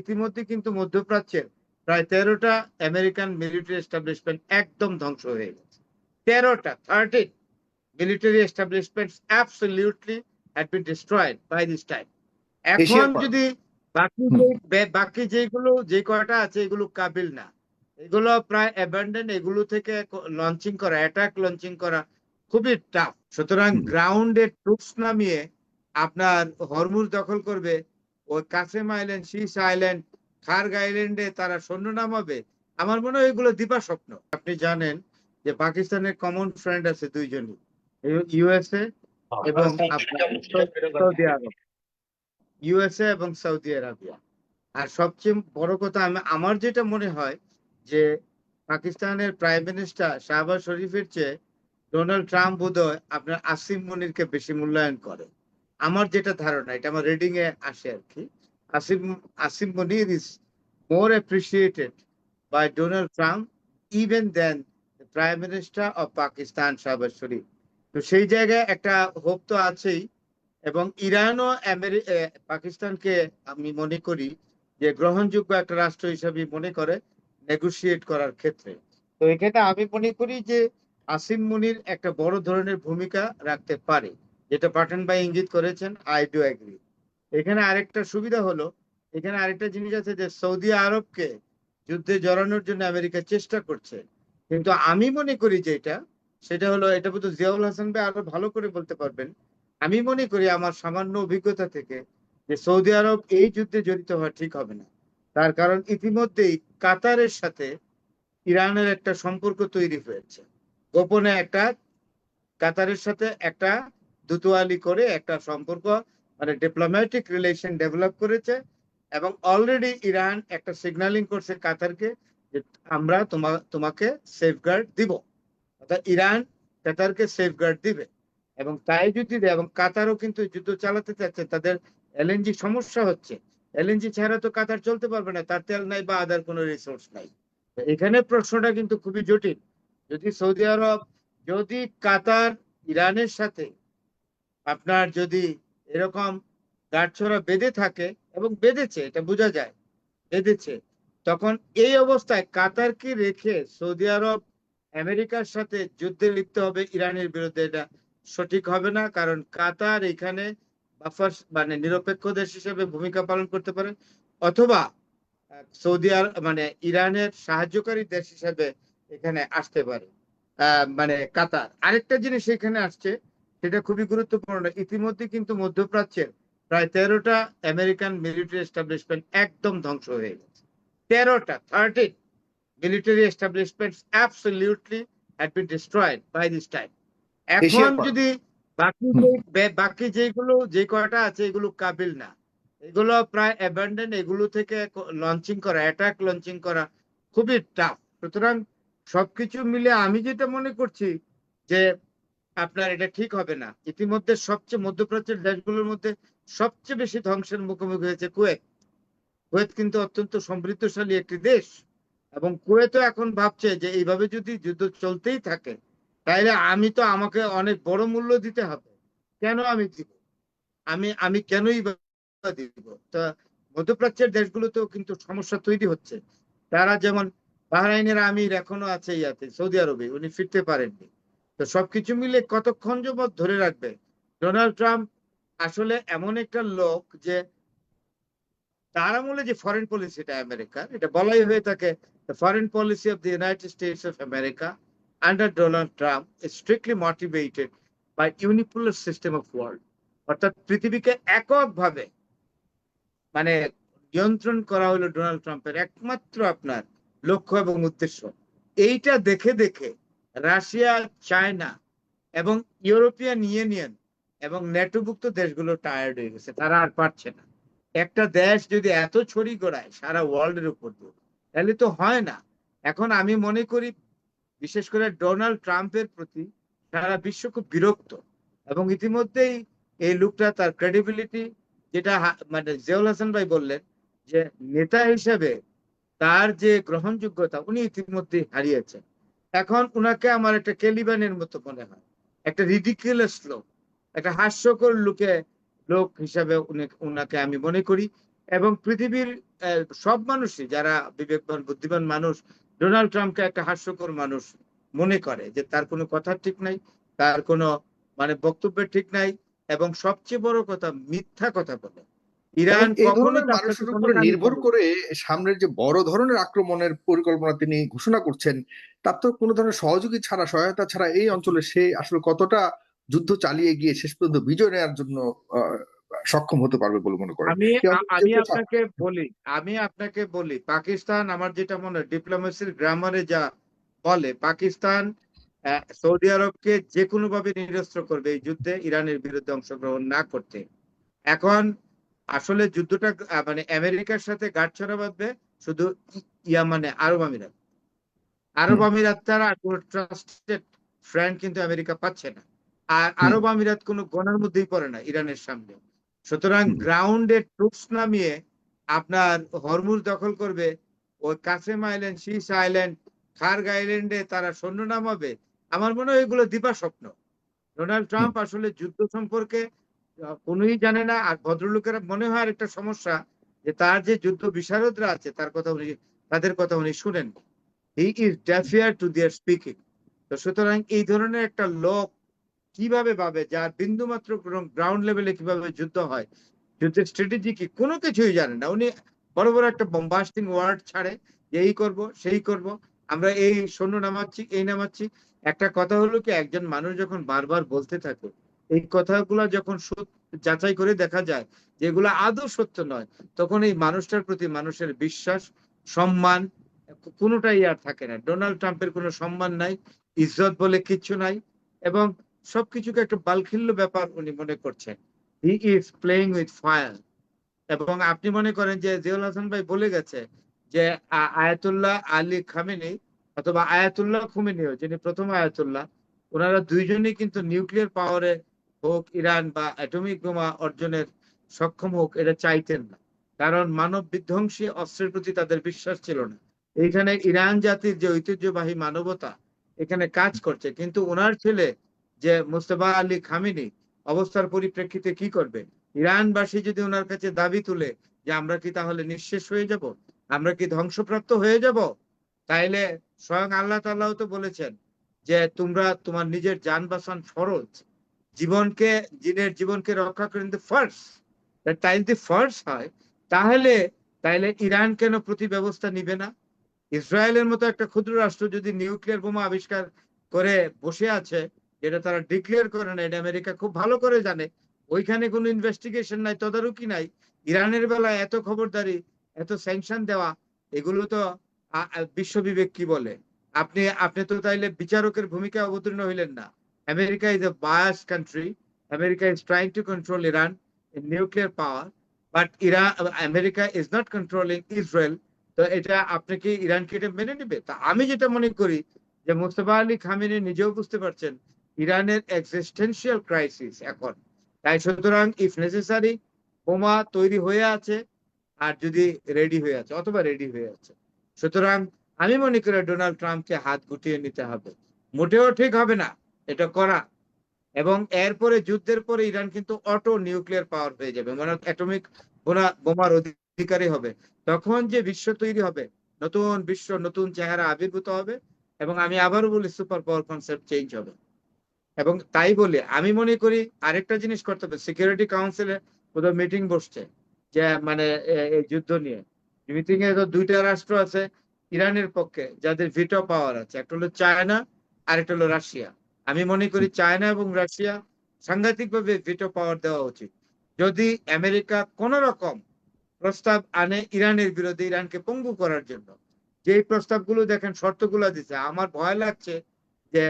ইতিমধ্যে কিন্তু মধ্যপ্রাচ্যের প্রায় 13টা আমেরিকান মিলিটারি এস্টাবলিশমেন্ট একদম ধ্বংস হয়ে গেছে। 13 military establishments absolutely had been destroyed by this time. এখন যদি বাকি যেগুলো যে কয়টা আছে এগুলো কাবিল না, এগুলো প্রায় অ্যাবান্ডন, এগুলো থেকে লঞ্চিং করা, অ্যাটাক লঞ্চিং করা খুবই টাফ। সুতরাং গ্রাউন্ডে ট্রুপস নামিয়ে আপনার হরমুজ দখল করবে, ওই কাসেম আইল্যান্ড, শীস আইল্যান্ড, খার্গ আইল্যান্ডে তারা সৈন্য নামাবে, আমার মনে হয় এগুলো দিবা স্বপ্ন। আপনি জানেন যে পাকিস্তানের কমন ফ্রেন্ড আছে দুইজনই, ইউএসএ এবং সৌদি আরব, ইউএসএ এবং সৌদি আরবিয়া। আর সবচেয়ে বড় কথা, আমার যেটা মনে হয় যে পাকিস্তানের প্রাইম মিনিস্টার শাহবাজ শরীফের চেয়ে ডোনাল্ড ট্রাম্প বোধহয় আপনার আসিম মনিরকে বেশি মূল্যায়ন করে। আমার যেটা ধারণা, এটা আমার রিডিং এ আসে আর কি। Asim Munir is more appreciated by Donald Trump even then prime minister of Pakistan Shahbaz Sharif. তো সেই জায়গায় একটা হোপ তো আছেই। এবং ইরানও পাকিস্তানকে আমি মনে করি যে গ্রহণযোগ্য একটা রাষ্ট্র হিসাবে মনে করে নেগোশিয়েট করার ক্ষেত্রে। তো এখানে আমি মনে করি যে আসিম মুনির একটা বড় ধরনের ভূমিকা রাখতে পারে, যেটা পাঠান ভাই ইঙ্গিত করেছেন। I do agri. এখানে আরেকটা সুবিধা হলো, এখানে আরেকটা জিনিস আছে যে সৌদি আরবকে যুদ্ধে জড়ানোর জন্য আমেরিকা চেষ্টা করছে। কিন্তু আমি মনে করি যে সেটা হলো, এটা বোধহয় জিয়াউল হাসান ভাই আরো ভালো করে বলতে পারবেন। আমি মনে করি আমার সামান্য অভিজ্ঞতা থেকে যে সৌদি আরব এই যুদ্ধে জড়িত হওয়া ঠিক হবে না। তার কারণ ইতিমধ্যেই কাতারের সাথে ইরানের একটা সম্পর্ক তৈরি হয়েছে, গোপনে একটা কাতারের সাথে একটা দুতোয়ালি করে একটা সম্পর্ক, মানে ডিপ্লোম্যাটিক রিলেশন ডেভেলপ করেছে। এবং অলরেডি ইরান একটা সিগন্যালিং করছে কাতারকে যে আমরা তোমাকে সেফগার্ড দিব, অর্থাৎ ইরান কাতারকে সেফগার্ড দিবে। এবং তাই যদি দেয়, এবং কাতারও কিন্তু যুদ্ধ চালাতে চাচ্ছে, তাদের এলএনজি সমস্যা হচ্ছে, এলএনজি ছাড়া তো কাতার চলতে পারবে না, তার তেল নাই বা আদার কোনো রিসোর্স নাই। এখানে প্রশ্নটা কিন্তু খুবই জটিল। যদি সৌদি আরব, যদি কাতার ইরানের সাথে আপনার যদি এরকম গাঁটছড়া বেঁধে থাকে, এবং বেঁধেছে, এটা বোঝা যায় বেঁধেছে, তখন এই অবস্থায় কাতারকে রেখে সৌদি আরব আমেরিকার সাথে যুদ্ধে লিপ্ত হবে ইরানের বিরুদ্ধে, এটা সঠিক হবে না। কারণ কাতার এখানে বাফার, মানে নিরপেক্ষ দেশ হিসেবে ভূমিকা পালন করতে পারে, অথবা সৌদি আরব মানে ইরানের সাহায্যকারী দেশ হিসেবে এখানে আসতে পারে। মানে কাতার আরেকটা জিনিস এখানে আসছে, সেটা খুবই গুরুত্বপূর্ণ। ইতিমধ্যে কিন্তু মধ্যপ্রাচ্যের প্রায় 13টা আমেরিকান মিলিটারি এস্টাবলিশমেন্ট একদম ধ্বংস হয়ে গেছে। 13 military establishments absolutely had been destroyed by this time. এখন যদি বাকি যেগুলো যে কয়টা আছে এগুলো কাবিল না, এগুলো প্রায় অ্যাবান্ডন, এগুলো থেকে লঞ্চিং করা, অ্যাটাক লঞ্চিং করা খুবই টাফ। সুতরাং সবকিছু মিলে আমি যেটা মনে করছি যে আপনার এটা ঠিক হবে না। ইতিমধ্যে সবচেয়ে মধ্যপ্রাচ্যের দেশগুলোর মধ্যে সবচেয়ে বেশি ধ্বংসের মুখোমুখি হয়েছে কুয়েত। কুয়েত কিন্তু অত্যন্ত সমৃদ্ধশালী একটি দেশ, এবং কুয়েতও এখন ভাবছে যে এইভাবে যদি যুদ্ধ চলতেই থাকে তাহলে আমি তো, আমাকে অনেক বড় মূল্য দিতে হবে, কেন আমি দিব, আমি কেনই বা দিব। তা মধ্যপ্রাচ্যের দেশগুলোতেও কিন্তু সমস্যা তৈরি হচ্ছে। তারা যেমন বাহরাইনের আমির এখনো আছে ইয়াতে সৌদি আরবে, উনি ফিরতে পারেননি। তো সবকিছু মিলে কতক্ষণ যাবত ধরে রাখবে? ডোনাল্ড ট্রাম্প আসলে এমন একটা লোক যে তার আমলে যে ফরেন পলিসিটা আমেরিকার, এটা বলাই হয়ে থাকে the foreign policy of the United States of America under Donald Trump is strictly motivated by unipolar system of world, অর্থাৎ পৃথিবীকে এককভাবে মানে নিয়ন্ত্রণ করা হলো ডোনাল্ড ট্রাম্পের একমাত্র আপনার লক্ষ্য এবং উদ্দেশ্য। এইটা দেখে দেখে রাশিয়া, চায়না এবং ইউরোপিয়ান ইউনিয়ন এবং নেটোভুক্ত দেশগুলো টায়ার্ড হয়ে গেছে, তারা আর পারছে না। একটা দেশ যদি এত ছড়ি ঘোরায় সারা ওয়ার্ল্ডের উপর দিয়ে, তাহলে তো হয় না। এখন আমি মনে করি বিশেষ করে ডোনাল্ড ট্রাম্পের প্রতি সারা বিশ্ব খুব বিরক্ত, এবং ইতিমধ্যেই এই লোকটা তার ক্রেডিবিলিটি, যেটা মানে জিয়াউল হাসান ভাই বললেন যে নেতা হিসেবে তার যে গ্রহণযোগ্যতা উনি ইতিমধ্যে হারিয়েছেন। এখন উনাকে আমার একটা কেলিবানের মতো মনে হয়, একটা রিডিকুলাস লোক, একটা হাস্যকর লোক হিসাবে উনাকে আমি মনে করি। এবং পৃথিবীর সব মানুষই যারা বিবেকবান বুদ্ধিমান মানুষ ডোনাল্ড ট্রাম্পকে একটা হাস্যকর মানুষ মনে করে, যে তার কোনো কথা ঠিক নাই, তার কোনো মানে বক্তব্যের ঠিক নাই, এবং সবচেয়ে বড় কথা মিথ্যা কথা বলে। এবং ইরান এই কখনোই ধরনের তার সাথে মানুষের কোনো উপরে কাহিনী নির্ভর করে। করে সামনের যে বড় ধরনের আক্রমণের পরিকল্পনা তিনি ঘোষণা করছেন, তার তো কোনো ধরনের সহযোগী ছাড়া, সহায়তা ছাড়া এই অঞ্চলে সে আসলে কতটা যুদ্ধ চালিয়ে গিয়ে শেষ পর্যন্ত বিজয় নেওয়ার জন্য আহ, সক্ষম হতে পারবে বলে মনে করেন? আমি এই অঞ্চলে আমি যেহেতু আপনাকে বলি, পাকিস্তান আমার যেটা মনে হয় ডিপ্লোমেসির গ্রামারে যা বলে, পাকিস্তান সৌদি আরবকে যে কোনো ভাবে নিরস্ত্র করবে এই যুদ্ধে ইরানের বিরুদ্ধে অংশগ্রহণ না করতে। এখন আসলে যুদ্ধটা মানে আমেরিকার সাথে গাঁটছড়া বাঁধবে শুধু মানে আরব হুম আমিরাত ছাড়া আর কোনো ট্রাস্টেড ফ্রেন্ড কিন্তু আমেরিকা পাচ্ছে না। আর হুম আরব আমিরাত কোনো গোনার মধ্যেই পড়ে না ইরানের সামনে। সুতরাং হুম গ্রাউন্ডে ট্রুপস নামিয়ে আপনার হরমুজ দখল করবে, ওই কাসেম আইল্যান্ড, শীস আইল্যান্ড, খার্গ আইল্যান্ডে তারা সৈন্য নামাবে। আমার মনে হয় এগুলো দিবা স্বপ্ন। ডোনাল্ড হুম ট্রাম্প আসলে যুদ্ধ সম্পর্কে কোনোই জানে না। আর ভদ্রলোকেরা মনে হয় একটা সমস্যা, যে তার যে যুদ্ধ বিশারদরা আছে তাদের কথা উনি শুনেন। He is deafer to their speaking. তো সুতরাং এই ধরনের একটা লোক কিভাবে ভাবে, যার বিন্দু মাত্র গ্রাউন্ড লেভেলে কিভাবে যুদ্ধ হয়, যুদ্ধের স্ট্র্যাটেজি কি, কোনো কিছুই জানে না উনি। বড় বড় একটা বম্বাস্টিং ওয়ার্ড ছাড়ে যে এই করব সেই করব, আমরা এই সৈন্য নামাচ্ছি এই নামাচ্ছি। একটা কথা হলো কি, একজন মানুষ যখন বারবার বলতে থাকে, এই কথাগুলো যখন যাচাই করে দেখা যায় যে এগুলো আদৌ সত্য নয়, তখন এই মানুষটার প্রতি মানুষের বিশ্বাস, সম্মান কোনোটাই আর থাকে না। ডোনাল্ড ট্রাম্পের কোনো সম্মান নাই, ইজ্জত বলে কিচ্ছু নাই, এবং সবকিছুকে একটা বালখিল্য ব্যাপার উনি মনে করছেন। He is playing with fire. এবং আপনি মনে করেন যে জিয়াউল হাসান ভাই বলে গেছে যে আয়াতুল্লাহ আলী খামেনি অথবা আয়াতুল্লাহ খুমেনিও, যিনি প্রথম আয়াতুল্লাহ, ওনারা দুইজনই কিন্তু নিউক্লিয়ার পাওয়ারে হোক ইরান বা অ্যাটমিক বোমা অর্জনের সক্ষম হোক এটা চাইতেন না। কারণ মানব বিধ্বংসী অস্ত্রের প্রতি তাদের বিশ্বাস ছিল না। এইখানে ইরান জাতির যে ঐতিহ্যবাহী মানবতা এখানে কাজ করছে, কিন্তু ওনার ছেলে যে মুস্তফা আলী খামেনি অবস্থার পরিপ্রেক্ষিতে কি করবে? ইরানবাসী যদি ওনার কাছে দাবি তুলে যে আমরা কি তাহলে নিঃশেষ হয়ে যাব, আমরা কি ধ্বংসপ্রাপ্ত হয়ে যাব, তাইলে স্বয়ং আল্লাহ তাআলাও তো বলেছেন যে তোমরা তোমার নিজের জান বাঁচান ফরজ, জীবনকে জিনের জীবনকে রক্ষা করেন ফার্স্ট। তাই যদি ফার্স্ট হয়, তাহলে তাইলে ইরান কেন প্রতি ব্যবস্থা নিবে না? ইসরায়েলের মতো একটা ক্ষুদ্র রাষ্ট্র যদি নিউক্লিয়ার বোমা আবিষ্কার করে বসে আছে, যেটা তারা ডিক্লেয়ার করে না, এটা আমেরিকা খুব ভালো করে জানে, ওইখানে কোনো ইনভেস্টিগেশন নাই, তদারকি নাই। ইরানের বেলায় এত খবরদারি, এত স্যাংশন দেওয়া, এগুলো তো বিশ্ব বিবেক কি বলে? আপনি আপনি তো তাইলে বিচারকের ভূমিকায় অবতীর্ণ হইলেন না। America is a bias country. America is trying to control Iran in nuclear power, but Iran America is not controlling Israel. তো এটা আপনি কি ইরানকে এটা মেনে নিবে? তা আমি যেটা মনে করি যে মোস্তফা আলী খামেনি নিজেও বুঝতে পারছেন ইরানের এক্সিস্টেন্সিয়াল ক্রাইসিস এখন। তাই সুতরাং ইফ নেসেসারি বোমা তৈরি হয়ে আছে, আর যদি রেডি হয়ে আছে অথবা রেডি হয়ে আছে। সুতরাং আমি মনে করি ডোনাল্ড ট্রাম্পকে হাত গুটিয়ে নিতে হবে। মোটেও ঠিক হবে না এটা করা। এবং এরপরে যুদ্ধের পরে ইরান কিন্তু অটো নিউক্লিয়ার পাওয়ার হয়ে যাবে, মানে অ্যাটমিক বোমার অধিকারী হবে। তখন যে বিশ্ব তৈরি হবে, নতুন বিশ্ব, নতুন চেহারা আবির্ভূত হবে। এবং আমি আবারও বলি সুপার পাওয়ার কনসেপ্ট চেঞ্জ হবে। এবং তাই বলে আমি মনে করি আরেকটা জিনিস করতে হবে, সিকিউরিটি কাউন্সিলে কোথাও মিটিং বসছে যে মানে এই যুদ্ধ নিয়ে। মিটিং এ তো দুইটা রাষ্ট্র আছে ইরানের পক্ষে যাদের ভিটো পাওয়ার আছে, একটা হলো চায়না আর একটা হলো রাশিয়া। আমি মনে করি চায়না এবং রাশিয়া সাংঘাতিক ভাবে ভিটো পাওয়ার দেওয়া উচিত। যদি আমেরিকা কোন রকম প্রস্তাব আনে ইরানের বিরুদ্ধে, ইরানকে পঙ্গু করার জন্য, যে প্রস্তাবগুলো দেখেন শর্তগুলো দিচ্ছে, আমার ভয় লাগছে যে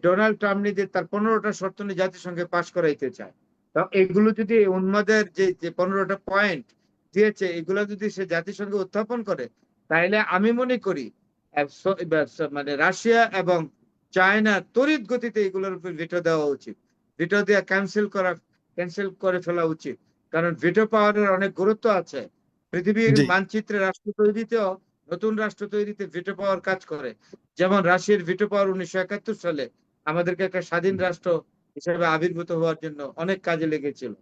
ডোনাল্ড ট্রাম্প নিজে তার 15টা শর্ত নিয়ে জাতিসংঘে পাশ করাইতে চায়। তো এগুলো যদি উন্মাদের যে 15টা পয়েন্ট দিয়েছে, এগুলো যদি সে জাতিসংঘে উত্থাপন করে, তাহলে আমি মনে করি মানে রাশিয়া এবং চায়না তড়িৎ গতিতে এগুলোর উপর ভিটো দেওয়া উচিত। ভিটো দেওয়া ক্যান্সেল করে ফেলা উচিত। কারণ ভিটো পাওয়ারের অনেক গুরুত্ব আছে। পৃথিবীর জি মানচিত্রে রাষ্ট্র তৈরিতেও, নতুন রাষ্ট্র তৈরিতে ভিটো পাওয়ার কাজ করে। যেমন রাশিয়ার ভিটো পাওয়ার 1971 সালে আমাদেরকে একটা স্বাধীন রাষ্ট্র হিসেবে আবির্ভূত হওয়ার জন্য অনেক কাজে লেগেছিল।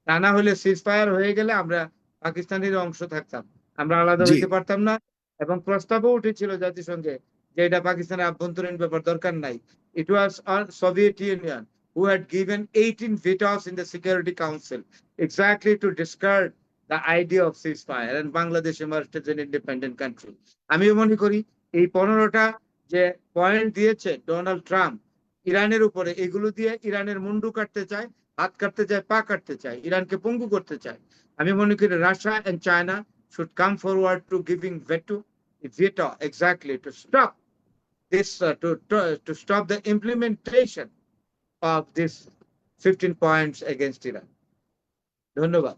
তা না হলে সিজ ফায়ার হয়ে গেলে আমরা পাকিস্তানের অংশ থাকতাম। আমরা আলাদা জি। হইতে পারতাম না, এবং প্রস্তাবও উঠেছিল জাতিসংঘে যে এটা পাকিস্তানের আভ্যন্তরীণ ব্যাপার, দরকার নাই। It was on Soviet Union who had given 18 vetoes in the Security Council exactly to discard the idea of ceasefire, and Bangladesh emerged as an independent country. আমিও মনে করি এই 15টা যে পয়েন্ট দিয়েছে ডোনাল্ড ট্রাম্প ইরানের উপরে, এগুলো দিয়ে ইরানের মুন্ডু কাটতে চায়, হাত কাটতে চায়, পা কাটতে চায়, ইরানকে পঙ্গু করতে চায়। আমি মনে করি Russia and China should come forward to giving veto exactly to stop this, to stop the implementation of this 15 points against Iran. ধন্যবাদ।